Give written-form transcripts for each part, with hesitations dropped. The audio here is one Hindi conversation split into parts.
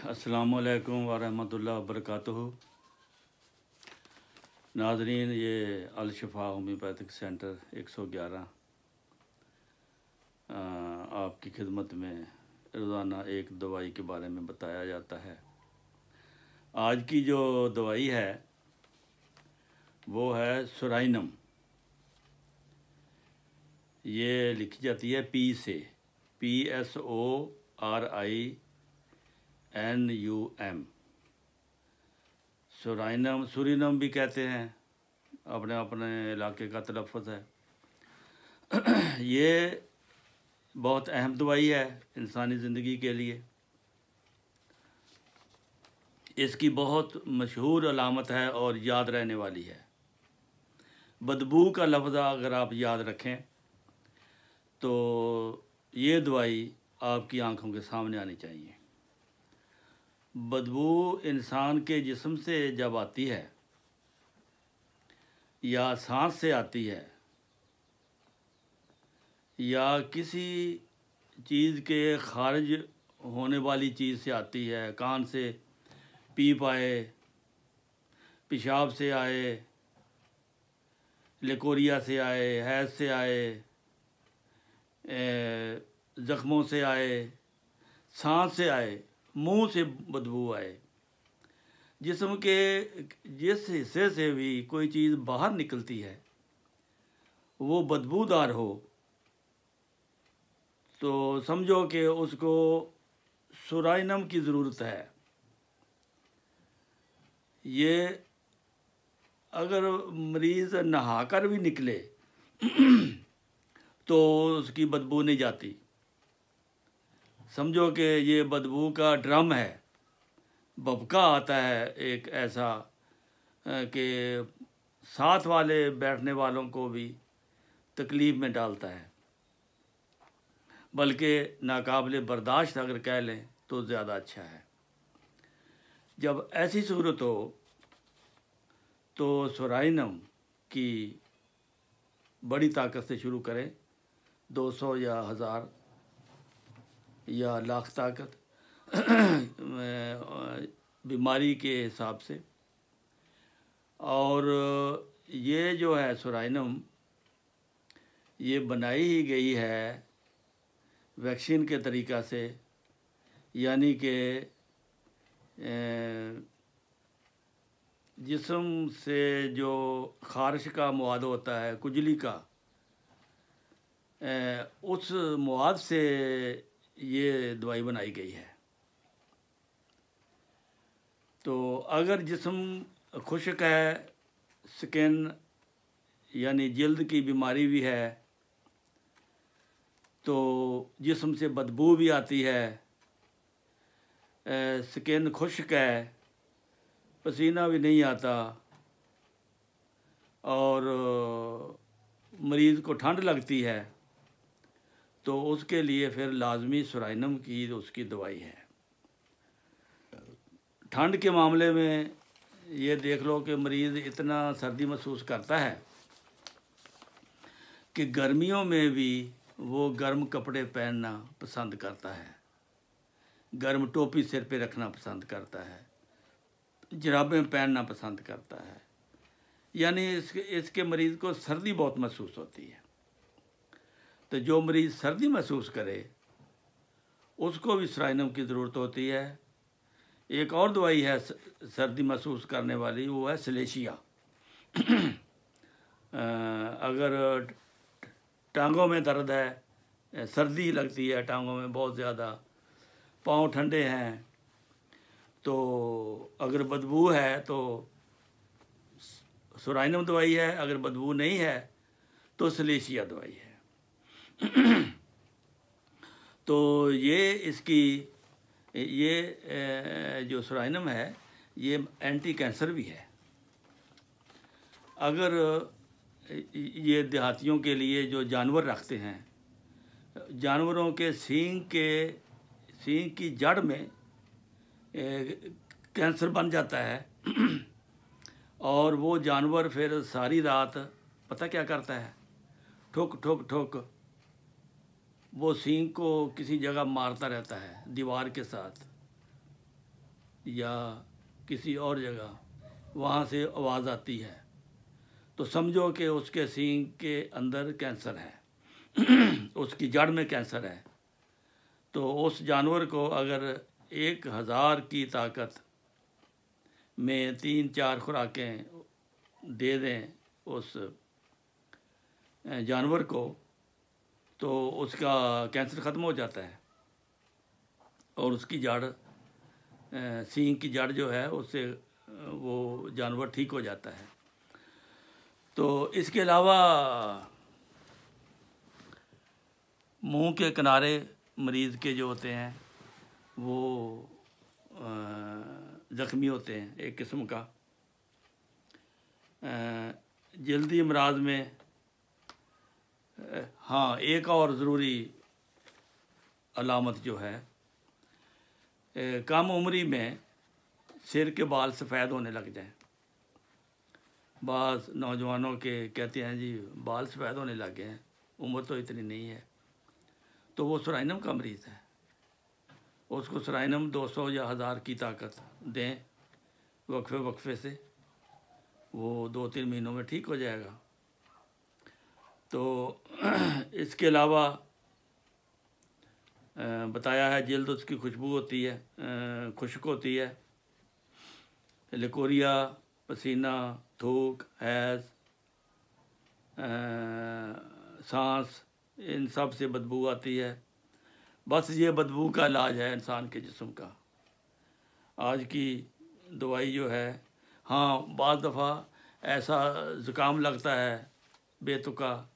अस्सलामुअलैकुम वरहमतुल्लाहि वबरकातुहू। नाज़रीन, ये अल-शिफ़ा होम्योपैथिक सेंटर 111 आपकी खिदमत में रोज़ाना एक दवाई के बारे में बताया जाता है। आज की जो दवाई है वो है सुराइनम। ये लिखी जाती है पी से, PSORINUM। सुराइनम, सुरीनम भी कहते हैं, अपने अपने इलाके का तलफ़्फ़ुज़ है। ये बहुत अहम दवाई है इंसानी ज़िंदगी के लिए। इसकी बहुत मशहूर अलामत है और याद रहने वाली है। बदबू का लफ्ज़ अगर आप याद रखें तो ये दवाई आपकी आंखों के सामने आनी चाहिए। बदबू इंसान के जिस्म से जब आती है या सांस से आती है या किसी चीज़ के खारिज होने वाली चीज़ से आती है, कान से पीप आए, पेशाब से आए, लिकोरिया से आए, हैज़ से आए, ज़ख्मों से आए, सांस से आए, मुंह से बदबू आए, जिस्म के जिस हिस्से से भी कोई चीज़ बाहर निकलती है वो बदबूदार हो तो समझो कि उसको सुराइनम की ज़रूरत है। ये अगर मरीज़ नहाकर भी निकले तो उसकी बदबू नहीं जाती। समझो कि ये बदबू का ड्रम है, भभका आता है एक ऐसा कि साथ वाले बैठने वालों को भी तकलीफ़ में डालता है, बल्कि नाकाबिले बर्दाश्त अगर कह लें तो ज़्यादा अच्छा है। जब ऐसी सूरत हो तो सुराइनम की बड़ी ताकत से शुरू करें, 200 या 1000 या लाख ताकत बीमारी के हिसाब से। और ये जो है सुराइनम, ये बनाई ही गई है वैक्सीन के तरीक़ा से, यानी कि जिस्म से जो ख़ारिश का मवाद होता है, कुजली का, उस मवाद से ये दवाई बनाई गई है। तो अगर जिस्म खुश्क है, स्किन यानी जल्द की बीमारी भी है, तो जिस्म से बदबू भी आती है, स्किन खुश्क है, पसीना भी नहीं आता और मरीज़ को ठंड लगती है, तो उसके लिए फिर लाजमी सुराइनम की उसकी दवाई है। ठंड के मामले में ये देख लो कि मरीज़ इतना सर्दी महसूस करता है कि गर्मियों में भी वो गर्म कपड़े पहनना पसंद करता है, गर्म टोपी सिर पे रखना पसंद करता है, जुराबें पहनना पसंद करता है। यानी इसके मरीज़ को सर्दी बहुत महसूस होती है। तो जो मरीज़ सर्दी महसूस करे उसको भी सुराइनम की ज़रूरत होती है। एक और दवाई है सर्दी महसूस करने वाली, वो है सलेशिया। अगर टांगों में दर्द है, सर्दी लगती है टांगों में बहुत ज़्यादा, पाँव ठंडे हैं, तो अगर बदबू है तो सुराइनम दवाई है, अगर बदबू नहीं है तो सलेशिया दवाई है। तो ये इसकी जो सुराइनम है ये एंटी कैंसर भी है। अगर ये देहातियों के लिए जो जानवर रखते हैं, जानवरों के सींग की जड़ में कैंसर बन जाता है और वो जानवर फिर सारी रात पता क्या करता है, ठोक ठोक ठोक वो सींग को किसी जगह मारता रहता है दीवार के साथ। या किसी और जगह वहाँ से आवाज़ आती है तो समझो कि उसके सींग के अंदर कैंसर है उसकी जड़ में कैंसर है। तो उस जानवर को अगर 1000 की ताकत में 3-4 खुराकें दे दें उस जानवर को तो उसका कैंसर ख़त्म हो जाता है और उसकी जड़ सींग की जड़ जो है उससे वो जानवर ठीक हो जाता है। तो इसके अलावा मुंह के किनारे मरीज़ के जो होते हैं वो ज़ख्मी होते हैं एक किस्म का। जल्दी अमराज में हाँ एक और ज़रूरी अलामत जो है कम उम्री में सिर के बाल सफ़ेद होने लग जाएं। बाज़ नौजवानों के कहते हैं जी बाल सफ़ेद होने लग गए हैं, उम्र तो इतनी नहीं है, तो वो सुराइनम का मरीज़ है। उसको सुराइनम 200 या 1000 की ताकत दें वक्फे से, वो 2-3 महीनों में ठीक हो जाएगा। तो इसके अलावा बताया है जल्द उसकी खुशबू होती है, खुश्क होती है, लिकोरिया, पसीना, थूक, हैज़, सांस, इन सब से बदबू आती है। बस ये बदबू का इलाज है इंसान के जिस्म का। आज की दवाई जो है, हाँ बाज़ दफ़ा ऐसा ज़ुकाम लगता है बेतुका,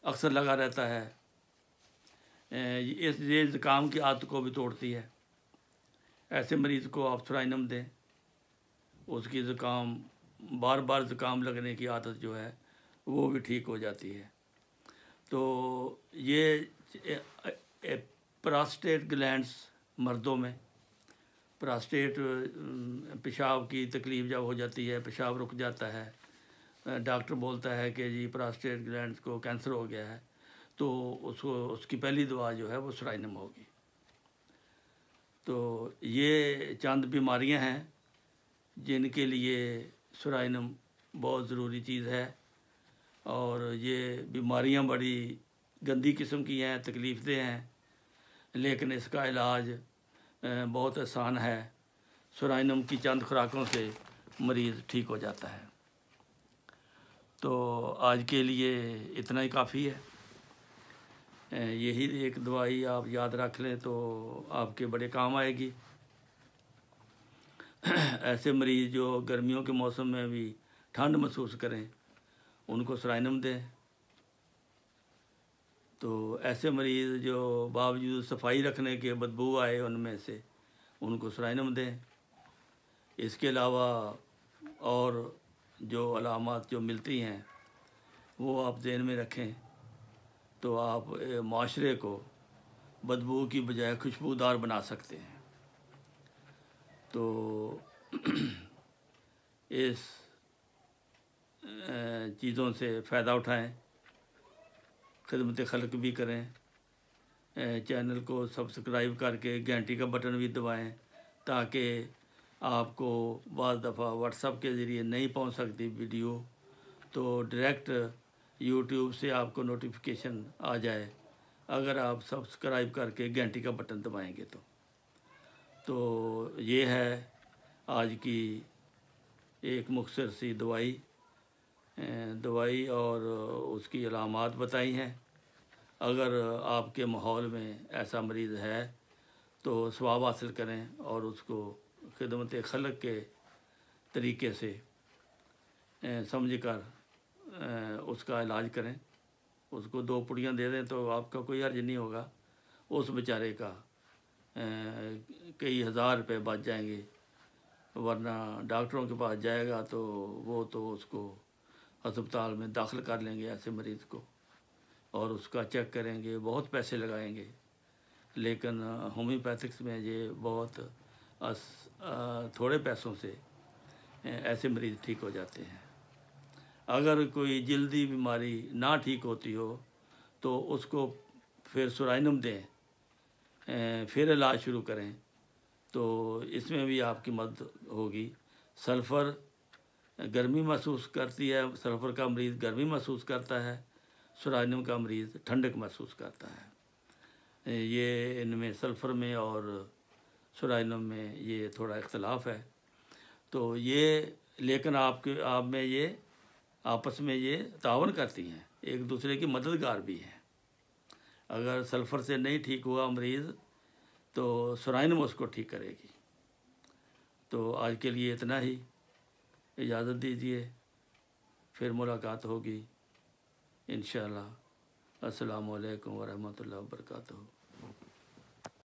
अक्सर लगा रहता है, ये ज़ुकाम की आदत को भी तोड़ती है। ऐसे मरीज़ को आप सुराइनम दें, उसकी ज़ुकाम बार बार ज़ुकाम लगने की आदत जो है वो भी ठीक हो जाती है। तो ये प्रोस्टेट ग्लैंड्स मर्दों में, प्रोस्टेट पेशाब की तकलीफ़ जब हो जाती है, पेशाब रुक जाता है, डॉक्टर बोलता है कि जी प्रोस्टेट ग्लैंड्स को कैंसर हो गया है, तो उसकी पहली दवा जो है वो सुराइनम होगी। तो ये चंद बीमारियां हैं जिनके लिए सुराइनम बहुत ज़रूरी चीज़ है। और ये बीमारियां बड़ी गंदी किस्म की हैं, तकलीफ़देह हैं, लेकिन इसका इलाज बहुत आसान है। सुराइनम की चंद खुराकों से मरीज़ ठीक हो जाता है। तो आज के लिए इतना ही काफ़ी है। यही एक दवाई आप याद रख लें तो आपके बड़े काम आएगी। ऐसे मरीज़ जो गर्मियों के मौसम में भी ठंड महसूस करें उनको सुराइनम दें। तो ऐसे मरीज़ जो बावजूद सफाई रखने के बदबू आए उनमें से, उनको सुराइनम दें। इसके अलावा और जो अलामात जो मिलती हैं वो आप ध्यान में रखें तो आप माशरे को बदबू की बजाय खुशबूदार बना सकते हैं। तो इस चीज़ों से फ़ायदा उठाएं, खिदमत खल्क भी करें, चैनल को सब्सक्राइब करके घंटी का बटन भी दबाएं ताकि आपको बाज़ दफ़ा व्हाट्सएप के ज़रिए नहीं पहुंच सकती वीडियो तो डायरेक्ट यूट्यूब से आपको नोटिफिकेशन आ जाए अगर आप सब्सक्राइब करके घंटी का बटन दबाएंगे तो ये है आज की एक मुख्तसर सी दवाई और उसकी अलामात बताई हैं। अगर आपके माहौल में ऐसा मरीज़ है तो सवाब हासिल करें और उसको खिदमत खल्क के तरीके से समझ कर उसका इलाज करें। उसको 2 पुड़ियाँ दे दें तो आपका कोई हर्ज नहीं होगा। उस बेचारे का कई हज़ार रुपये बच जाएंगे, वरना डॉक्टरों के पास जाएगा तो वो तो उसको अस्पताल में दाखिल कर लेंगे ऐसे मरीज़ को और उसका चेक करेंगे, बहुत पैसे लगाएंगे। लेकिन होम्योपैथिक्स में ये बहुत थोड़े पैसों से ऐसे मरीज़ ठीक हो जाते हैं। अगर कोई जल्दी बीमारी ना ठीक होती हो तो उसको फिर सुराइनम दें, फिर इलाज शुरू करें तो इसमें भी आपकी मदद होगी। सल्फ़र गर्मी महसूस करती है, सल्फ़र का मरीज़ गर्मी महसूस करता है, सुरानियम का मरीज़ ठंडक महसूस करता है। ये इनमें सल्फ़र में और सुरानियम में ये थोड़ा इख्तलाफ है। तो ये लेकिन आप में ये आपस में ये तावन करती हैं, एक दूसरे की मददगार भी हैं। अगर सल्फ़र से नहीं ठीक हुआ मरीज़ तो सुरानियम उसको ठीक करेगी। तो आज के लिए इतना ही, इजाज़त दीजिए, फिर मुलाकात होगी इंशाअल्लाह। अस्सलामु अलैकुम वरहमतुल्लाहि वबरकातुहू।